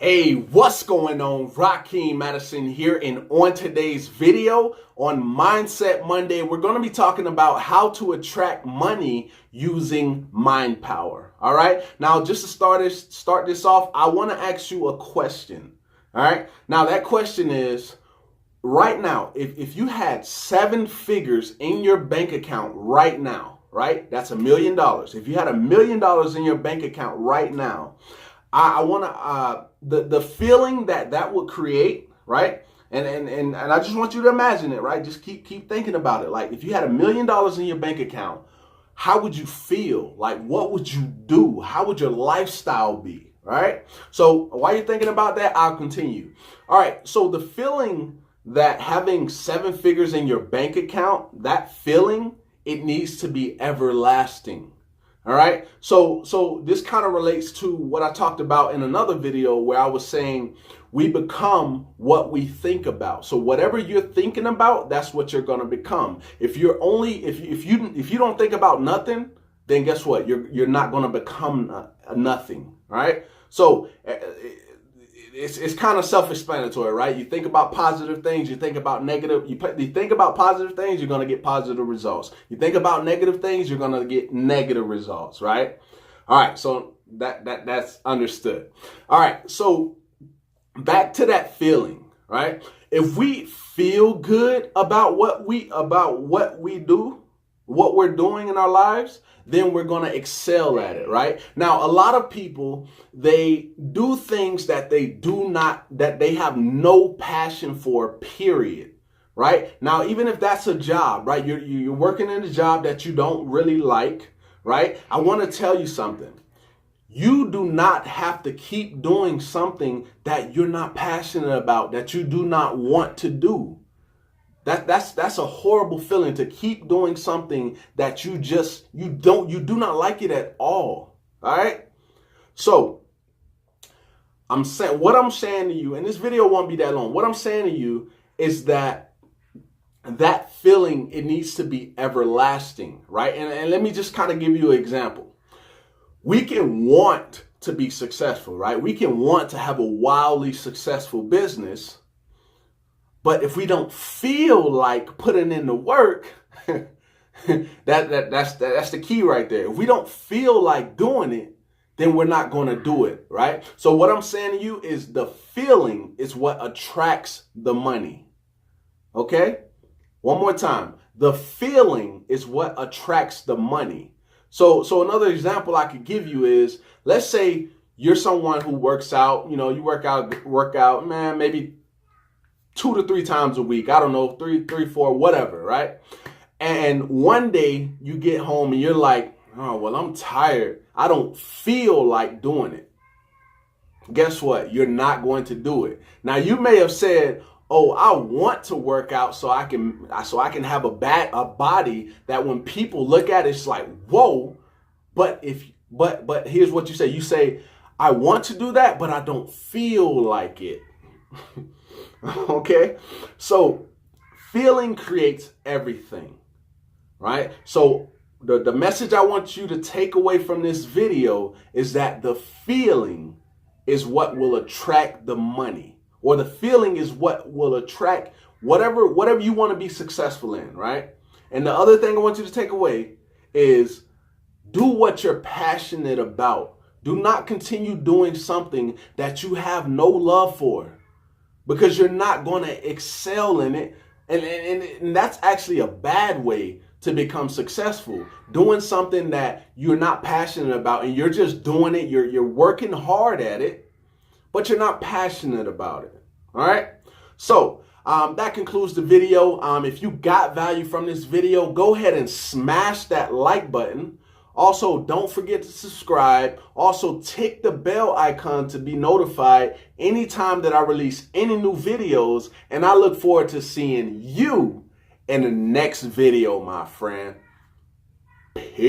Hey, what's going on? Rakeem Madison here, and on today's video on Mindset Monday, we're going to be talking about how to attract money using mind power. All right. Now, just to start this off, I want to ask you a question. All right. Now, that question is, right now, if you had 7 figures in your bank account right now, right? That's $1 million. If you had $1 million in your bank account right now, I want to the feeling that would create, right? And I just want you to imagine it, right? Just keep thinking about it. Like, if you had $1 million in your bank account, how would you feel? Like, what would you do? How would your lifestyle be? Right? So while you're thinking about that, I'll continue. All right. So the feeling that having 7 figures in your bank account, that feeling, it needs to be everlasting. All right. So this kind of relates to what I talked about in another video where I was saying we become what we think about. So whatever you're thinking about, that's what you're going to become. If you don't think about nothing, then guess what? You're not going to become nothing. All right. So it's kind of self-explanatory, right? You think about positive things, you think about negative. You think about positive things, you're going to get positive results. You think about negative things, you're going to get negative results, right? All right, so that's understood. All right, so back to that feeling, right? If we feel good about what we do, what we're doing in our lives, then we're going to excel at it, right? Now, a lot of people, they do things that they have no passion for, period, right? Now, even if that's a job, right? You're working in a job that you don't really like, right? I want to tell you something. You do not have to keep doing something that you're not passionate about, that you do not want to do. That's a horrible feeling, to keep doing something that you do not like it at all. All right. So what I'm saying to you, and this video won't be that long. What I'm saying to you is that feeling, it needs to be everlasting, right? And let me just kind of give you an example. We can want to be successful, right? We can want to have a wildly successful business. But if we don't feel like putting in the work, that's the key right there. If we don't feel like doing it, then we're not going to do it, right? So what I'm saying to you is the feeling is what attracts the money. Okay? One more time. The feeling is what attracts the money. So another example I could give you is, let's say you're someone who works out, you work out, man, maybe 2 to 3 times a week. I don't know, 3, 4, whatever, right? And one day you get home and you're like, oh, well, I'm tired. I don't feel like doing it. Guess what? You're not going to do it. Now, you may have said, oh, I want to work out so I can have a body that when people look at it, it's like, whoa. But here's what you say. You say, I want to do that, but I don't feel like it. Okay, so feeling creates everything, right? So the message I want you to take away from this video is that the feeling is what will attract the money, or the feeling is what will attract whatever you want to be successful in, right? And the other thing I want you to take away is do what you're passionate about. Do not continue doing something that you have no love for, because you're not going to excel in it. And that's actually a bad way to become successful. Doing something that you're not passionate about, and you're just doing it. You're working hard at it, but you're not passionate about it. All right. So that concludes the video. If you got value from this video, go ahead and smash that like button. Also, don't forget to subscribe. Also, tick the bell icon to be notified anytime that I release any new videos. And I look forward to seeing you in the next video, my friend. Peace.